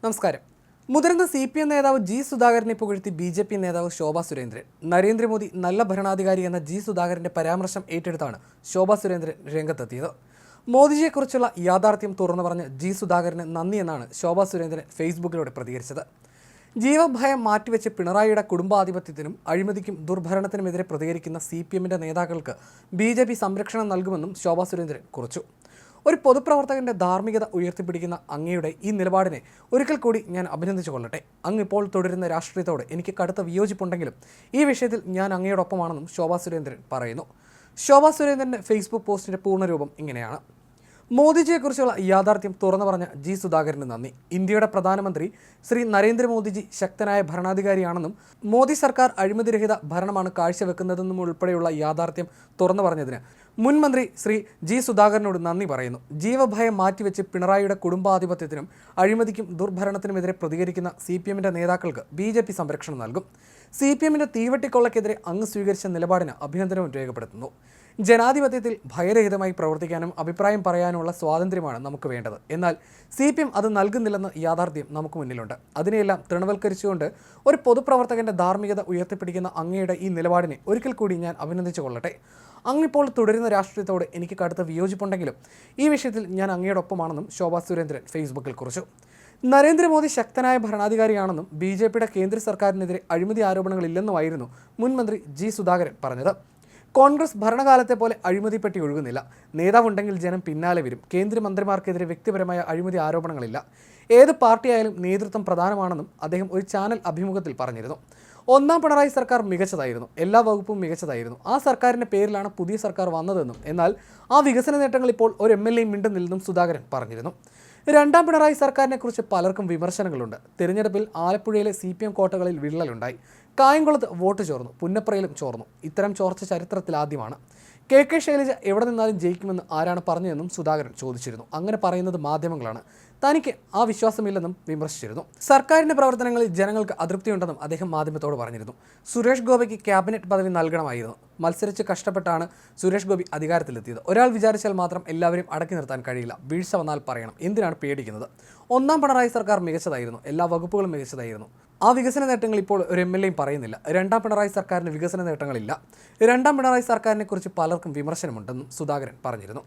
നമസ്കാരം. മുതിർന്ന CPM നേതാവ് ജി സുധാകരനെ പുകഴ്ത്തി BJP നേതാവ് ശോഭാ സുരേന്ദ്രൻ. നരേന്ദ്രമോദി നല്ല ഭരണാധികാരി എന്ന ജി സുധാകരന്റെ പരാമർശം ഏറ്റെടുത്താണ് ശോഭാ സുരേന്ദ്രൻ രംഗത്തെത്തിയത്. മോദിജിയെക്കുറിച്ചുള്ള യാഥാർത്ഥ്യം തുറന്നു പറഞ്ഞ ജി സുധാകരന് നന്ദി എന്നാണ് ശോഭാ സുരേന്ദ്രൻ ഫേസ്ബുക്കിലൂടെ പ്രതികരിച്ചത്. ജീവഭയം മാറ്റിവെച്ച് പിണറായിയുടെ കുടുംബാധിപത്യത്തിനും അഴിമതിക്കും ദുർഭരണത്തിനുമെതിരെ പ്രതികരിക്കുന്ന CPMന്റെ നേതാക്കൾക്ക് BJP സംരക്ഷണം നൽകുമെന്നും ശോഭാ സുരേന്ദ്രൻ കുറിച്ചു. ഒരു പൊതുപ്രവർത്തകന്റെ ധാർമ്മികത ഉയർത്തിപ്പിടിക്കുന്ന അങ്ങയുടെ ഈ നിലപാടിനെ ഒരിക്കൽ കൂടി ഞാൻ അഭിനന്ദിച്ചു കൊള്ളട്ടെ. അങ്ങ് ഇപ്പോൾ തുടരുന്ന രാഷ്ട്രീയത്തോട് എനിക്ക് കടുത്ത വിയോജിപ്പുണ്ടെങ്കിലും ഈ വിഷയത്തിൽ ഞാൻ അങ്ങയോടൊപ്പമാണെന്നും ശോഭാ സുരേന്ദ്രൻ പറയുന്നു. ശോഭാ സുരേന്ദ്രൻ്റെ ഫേസ്ബുക്ക് പോസ്റ്റിൻ്റെ പൂർണ്ണരൂപം ഇങ്ങനെയാണ്: മോദിജിയെക്കുറിച്ചുള്ള യാഥാർത്ഥ്യം തുറന്നു പറഞ്ഞ ജി സുധാകരന് നന്ദി. ഇന്ത്യയുടെ പ്രധാനമന്ത്രി ശ്രീ നരേന്ദ്രമോദിജി ശക്തനായ ഭരണാധികാരിയാണെന്നും മോദി സർക്കാർ അഴിമതിരഹിത ഭരണമാണ് കാഴ്ചവെക്കുന്നതെന്നും ഉൾപ്പെടെയുള്ള യാഥാർത്ഥ്യം തുറന്നു പറഞ്ഞതിന് മുൻ മന്ത്രി ശ്രീ ജി സുധാകരനോട് നന്ദി പറയുന്നു. ജീവഭയം മാറ്റിവെച്ച് പിണറായിയുടെ കുടുംബാധിപത്യത്തിനും അഴിമതിക്കും ദുർഭരണത്തിനുമെതിരെ പ്രതികരിക്കുന്ന CPMന്റെ നേതാക്കൾക്ക് BJP സംരക്ഷണം നൽകും. CPMന്റെ തീവെട്ടിക്കൊള്ളക്കെതിരെ അങ്ങ് സ്വീകരിച്ച നിലപാടിന് അഭിനന്ദനവും രേഖപ്പെടുത്തുന്നു. ജനാധിപത്യത്തിൽ ഭയരഹിതമായി പ്രവർത്തിക്കാനും അഭിപ്രായം പറയാനുമുള്ള സ്വാതന്ത്ര്യമാണ് നമുക്ക് വേണ്ടത്. എന്നാൽ CPM അത് നൽകുന്നില്ലെന്ന യാഥാർത്ഥ്യം നമുക്ക് മുന്നിലുണ്ട്. അതിനെയെല്ലാം തൃണവൽക്കരിച്ചുകൊണ്ട് ഒരു പൊതുപ്രവർത്തകന്റെ ധാർമ്മികത ഉയർത്തിപ്പിടിക്കുന്ന അങ്ങയുടെ ഈ നിലപാടിനെ ഒരിക്കൽ കൂടി ഞാൻ അഭിനന്ദിച്ചു കൊള്ളട്ടെ. അങ്ങിപ്പോൾ തുടരുന്ന രാഷ്ട്രീയത്തോട് എനിക്ക് കടുത്ത വിയോജിപ്പുണ്ടെങ്കിലും ഈ വിഷയത്തിൽ ഞാൻ അങ്ങയോടൊപ്പമാണെന്നും ശോഭാ സുരേന്ദ്രൻ ഫേസ്ബുക്കിൽ കുറിച്ചു. നരേന്ദ്രമോദി ശക്തനായ ഭരണാധികാരിയാണെന്നും BJPയുടെ കേന്ദ്ര സർക്കാരിനെതിരെ അഴിമതി ആരോപണങ്ങളില്ലെന്നുമായിരുന്നു മുൻ മന്ത്രി ജി സുധാകരൻ പറഞ്ഞത്. കോൺഗ്രസ് ഭരണകാലത്തെ പോലെ അഴിമതിപ്പെട്ടി ഒഴുകുന്നില്ല. നേതാവുണ്ടെങ്കിൽ ജനം പിന്നാലെ വരും. കേന്ദ്രമന്ത്രിമാർക്കെതിരെ വ്യക്തിപരമായ അഴിമതി ആരോപണങ്ങളില്ല. ഏത് പാർട്ടിയായാലും നേതൃത്വം പ്രധാനമാണെന്നും അദ്ദേഹം ഒരു ചാനൽ അഭിമുഖത്തിൽ പറഞ്ഞിരുന്നു. ഒന്നാം പിണറായി സർക്കാർ മികച്ചതായിരുന്നു. എല്ലാ വകുപ്പും മികച്ചതായിരുന്നു. ആ സർക്കാരിൻ്റെ പേരിലാണ് പുതിയ സർക്കാർ വന്നതെന്നും എന്നാൽ ആ വികസന നേട്ടങ്ങൾ ഇപ്പോൾ ഒരു MLA മിണ്ടുന്നില്ലെന്നും സുധാകരൻ പറഞ്ഞിരുന്നു. രണ്ടാം പിണറായി സർക്കാരിനെക്കുറിച്ച് പലർക്കും വിമർശനങ്ങളുണ്ട്. തിരഞ്ഞെടുപ്പിൽ ആലപ്പുഴയിലെ CPM കോട്ടകളിൽ വിള്ളലുണ്ടായി. കായംകുളത്ത് വോട്ട് ചോർന്നു. പുന്നപ്രയിലും ചോർന്നു. ഇത്തരം ചോർച്ച ചരിത്രത്തിൽ ആദ്യമാണ്. KK ശൈലജ എവിടെ നിന്നാലും ജയിക്കുമെന്ന് ആരാണ് പറഞ്ഞതെന്നും സുധാകരൻ ചോദിച്ചിരുന്നു. അങ്ങനെ പറയുന്നത് മാധ്യമങ്ങളാണ്. തനിക്ക് ആ വിശ്വാസമില്ലെന്നും വിമർശിച്ചിരുന്നു. സർക്കാരിൻ്റെ പ്രവർത്തനങ്ങളിൽ ജനങ്ങൾക്ക് അതൃപ്തിയുണ്ടെന്നും അദ്ദേഹം മാധ്യമത്തോട് പറഞ്ഞിരുന്നു. സുരേഷ് ഗോപിക്ക് ക്യാബിനറ്റ് പദവി നൽകണമായിരുന്നു. മത്സരിച്ച് കഷ്ടപ്പെട്ടാണ് സുരേഷ് ഗോപി അധികാരത്തിലെത്തിയത്. ഒരാൾ വിചാരിച്ചാൽ മാത്രം എല്ലാവരും അടക്കി നിർത്താൻ കഴിയില്ല. വീഴ്ച വന്നാൽ പറയണം. എന്തിനാണ് പേടിക്കുന്നത്? ഒന്നാം പിണറായി സർക്കാർ മികച്ചതായിരുന്നു. എല്ലാ വകുപ്പുകളും മികച്ചതായിരുന്നു. ആ വികസന നേട്ടങ്ങൾ ഇപ്പോൾ ഒരു MLA പറയുന്നില്ല. രണ്ടാം പിണറായി സർക്കാരിന് വികസന നേട്ടങ്ങളില്ല. രണ്ടാം പിണറായി സർക്കാരിനെക്കുറിച്ച് പലർക്കും വിമർശനമുണ്ടെന്നും സുധാകരൻ പറഞ്ഞിരുന്നു.